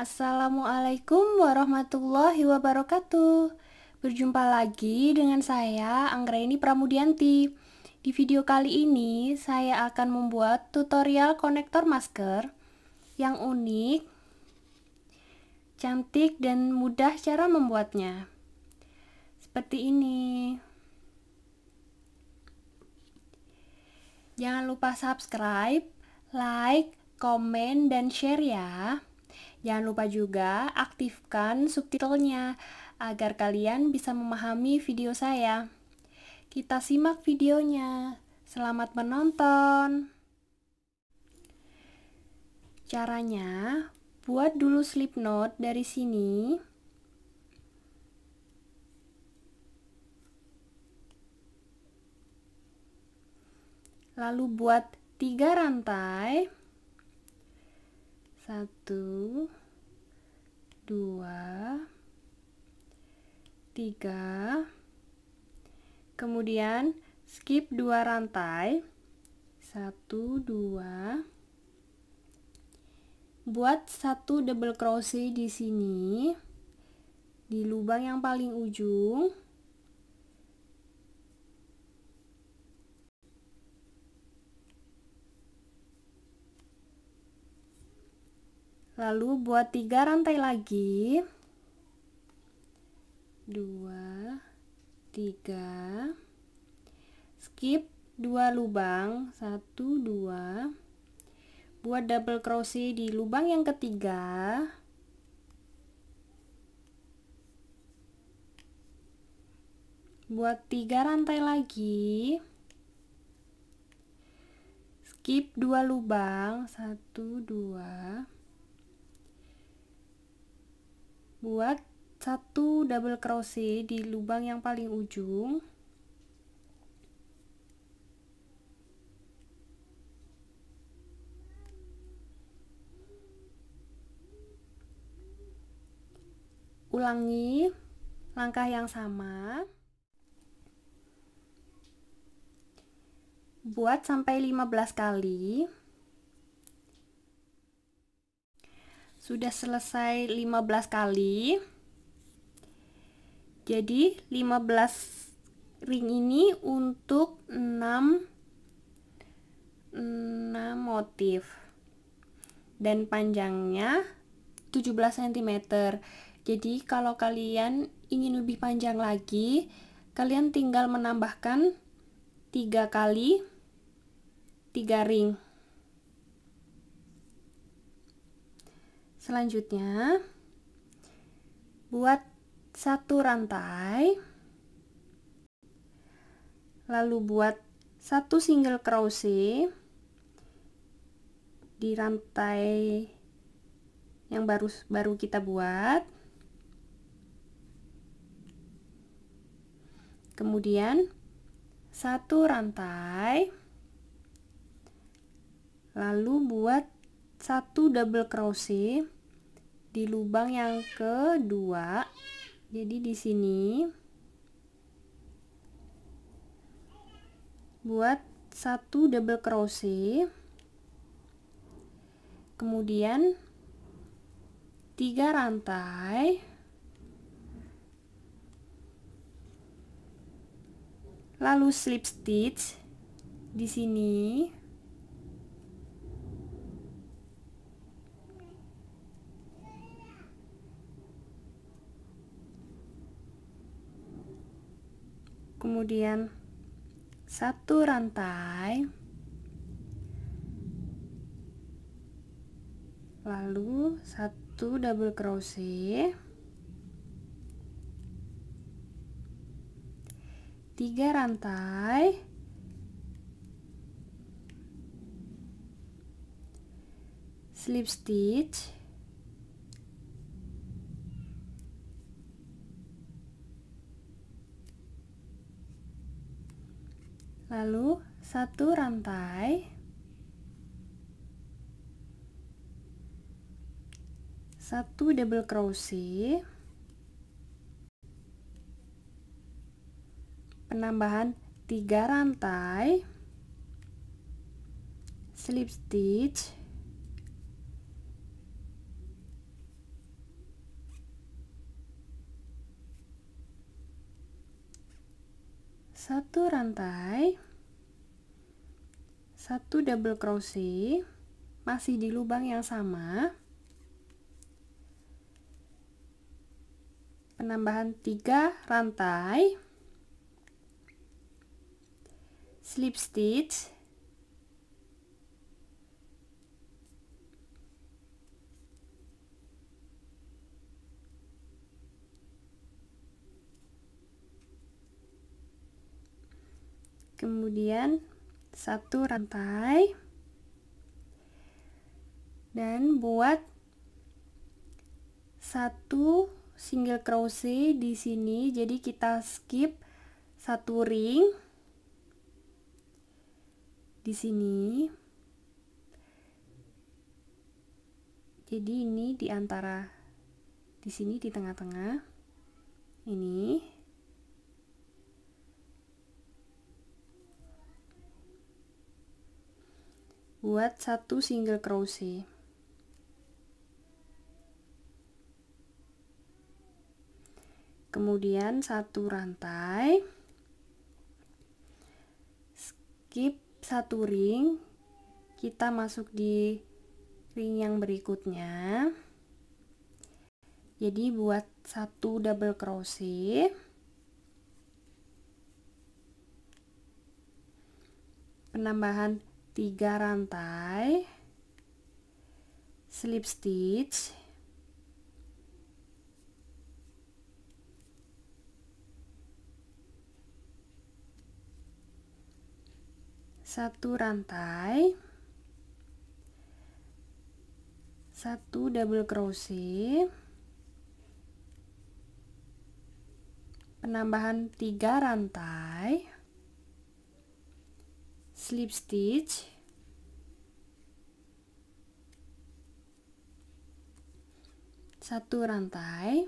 Assalamualaikum warahmatullahi wabarakatuh. Berjumpa lagi dengan saya, Anggraini Pramudianti. Di video kali ini, saya akan membuat tutorial konektor masker yang unik, cantik, dan mudah cara membuatnya. Seperti ini. Jangan lupa subscribe, like, komen, dan share ya. Jangan lupa juga aktifkan subtitlenya agar kalian bisa memahami video saya. Kita simak videonya. Selamat menonton. Caranya, buat dulu slip knot dari sini. Lalu buat 3 rantai. 1, 2, 3. Kemudian skip 2 rantai. 1, 2. Buat 1 double crochet di sini di lubang yang paling ujung. Lalu buat 3 rantai lagi. 2, 3. Skip 2 lubang, 1, 2. Buat double crochet di lubang yang ketiga. Buat 3 rantai lagi. Skip 2 lubang, 1, 2. Buat 1 double crochet di lubang yang paling ujung. Ulangi langkah yang sama. Buat sampai 15 kali. Sudah selesai 15 kali. Jadi 15 ring ini untuk 6 motif. Dan panjangnya 17 cm. Jadi kalau kalian ingin lebih panjang lagi, kalian tinggal menambahkan 3 kali 3 ring. Selanjutnya, buat 1 rantai, lalu buat 1 single crochet di rantai yang baru kita buat. Kemudian 1 rantai, lalu buat 1 double crochet di lubang yang kedua. Jadi di sini buat 1 double crochet, kemudian 3 rantai, lalu slip stitch di sini. Kemudian 1 rantai, lalu 1 double crochet, 3 rantai, slip stitch, lalu 1 rantai, 1 double crochet, penambahan 3 rantai, slip stitch, rantai, 1 double crochet, masih di lubang yang sama, penambahan 3 rantai, slip stitch, kemudian 1 rantai, dan buat 1 single crochet di sini. Jadi kita skip 1 ring di sini. Jadi ini di antara, di sini di tengah-tengah ini. Buat 1 single crochet, kemudian 1 rantai, skip 1 ring, kita masuk di ring yang berikutnya. Jadi buat 1 double crochet, penambahan 3 rantai, slip stitch, satu rantai, 1 double crochet, penambahan 3 rantai, slip stitch, satu rantai,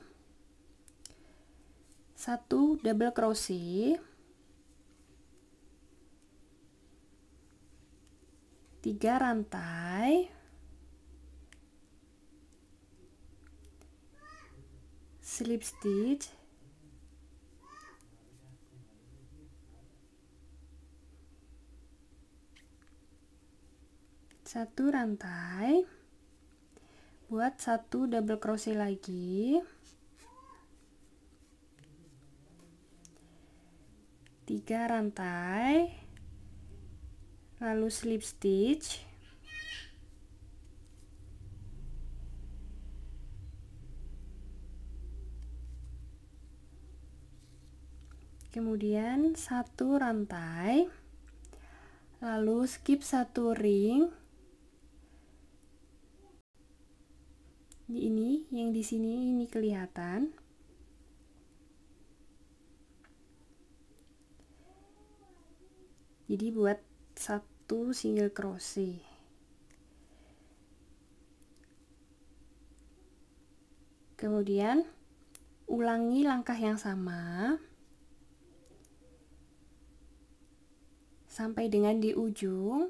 1 double crochet, 3 rantai, slip stitch, satu rantai, buat 1 double crochet lagi, 3 rantai, lalu slip stitch, kemudian 1 rantai, lalu skip 1 ring. Ini yang di sini ini kelihatan. Jadi buat 1 single crochet. Kemudian ulangi langkah yang sama sampai dengan di ujung.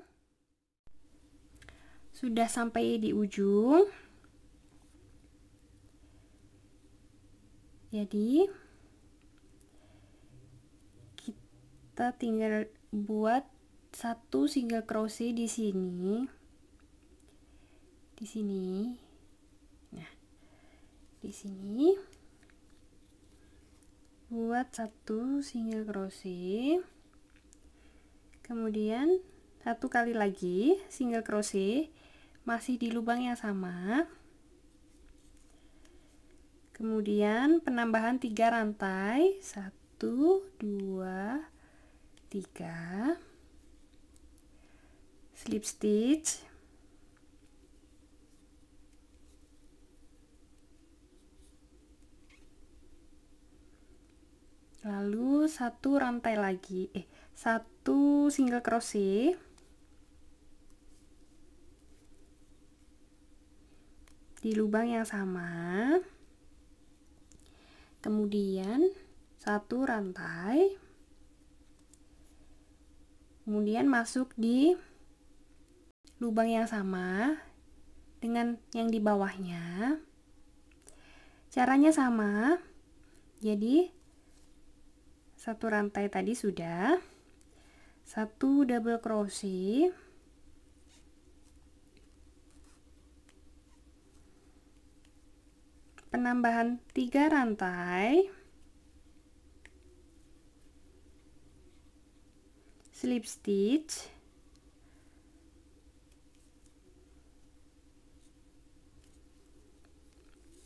Sudah sampai di ujung. Jadi kita tinggal buat 1 single crochet di sini. Di sini. Nah, di sini buat 1 single crochet. Kemudian 1 kali lagi single crochet, masih di lubang yang sama. Kemudian penambahan 3 rantai, 1, 2, 3, slip stitch, lalu 1 rantai lagi, 1 single crochet, di lubang yang sama. Kemudian 1 rantai, kemudian masuk di lubang yang sama dengan yang di bawahnya. Caranya sama, jadi 1 rantai tadi sudah, 1 double crochet, penambahan 3 rantai, slip stitch,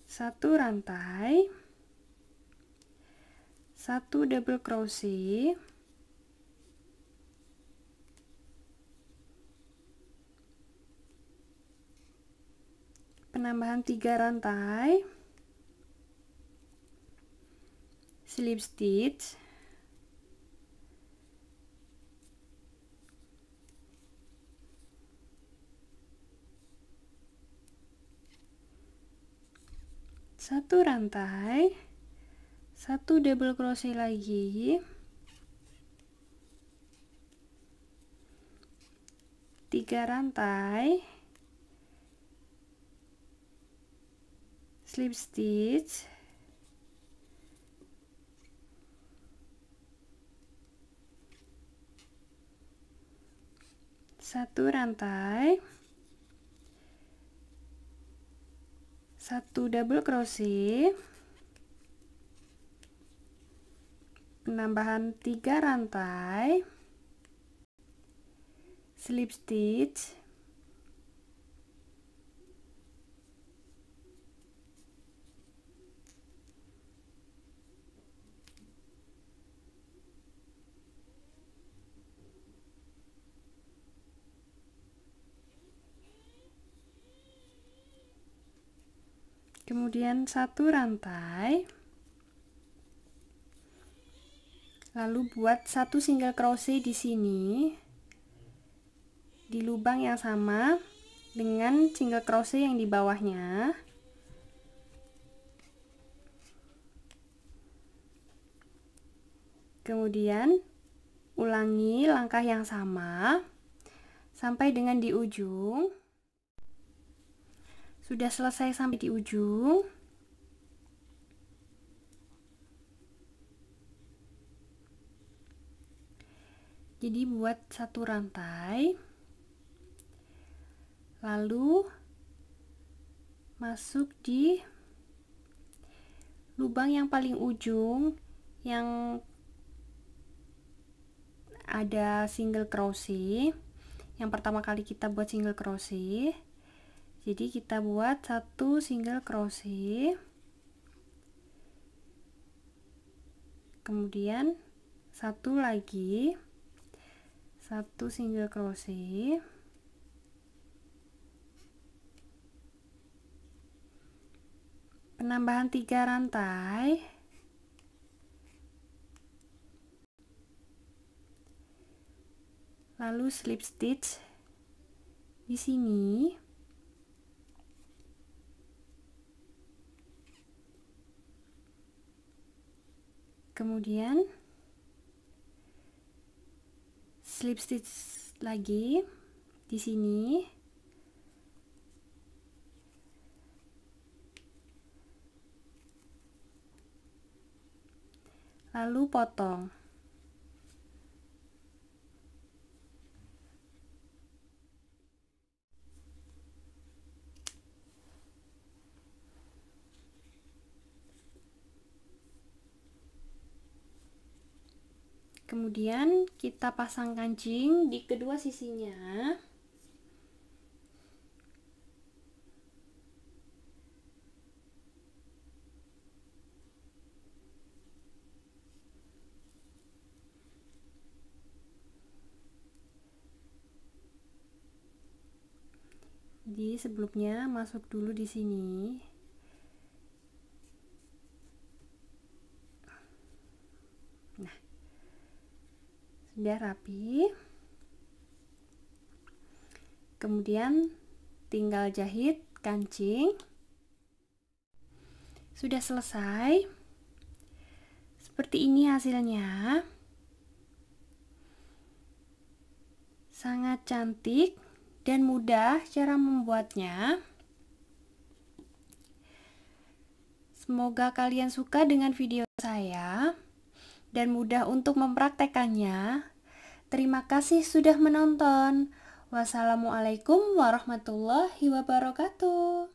satu rantai, 1 double crochet, penambahan 3 rantai, slip stitch, satu rantai, 1 double crochet lagi, 3 rantai, slip stitch, satu rantai, 1 double crochet, penambahan 3 rantai, slip stitch, kemudian 1 rantai, lalu buat 1 single crochet di sini di lubang yang sama dengan single crochet yang di bawahnya. Kemudian ulangi langkah yang sama sampai dengan di ujung. Sudah selesai sampai di ujung, jadi buat 1 rantai, lalu masuk di lubang yang paling ujung yang ada single crochet. Yang pertama kali kita buat single crochet, jadi kita buat 1 single crochet, kemudian 1 lagi, 1 single crochet, penambahan 3 rantai, lalu slip stitch di sini, kemudian slip stitch lagi di sini, lalu potong. Kemudian kita pasang kancing di kedua sisinya. Jadi sebelumnya masuk dulu di sini. Nah, sudah rapi. Kemudian tinggal jahit kancing. Sudah selesai. Seperti ini hasilnya. Sangat cantik dan mudah cara membuatnya. Semoga kalian suka dengan video saya dan mudah untuk mempraktekannya. Terima kasih sudah menonton. Wassalamualaikum warahmatullahi wabarakatuh.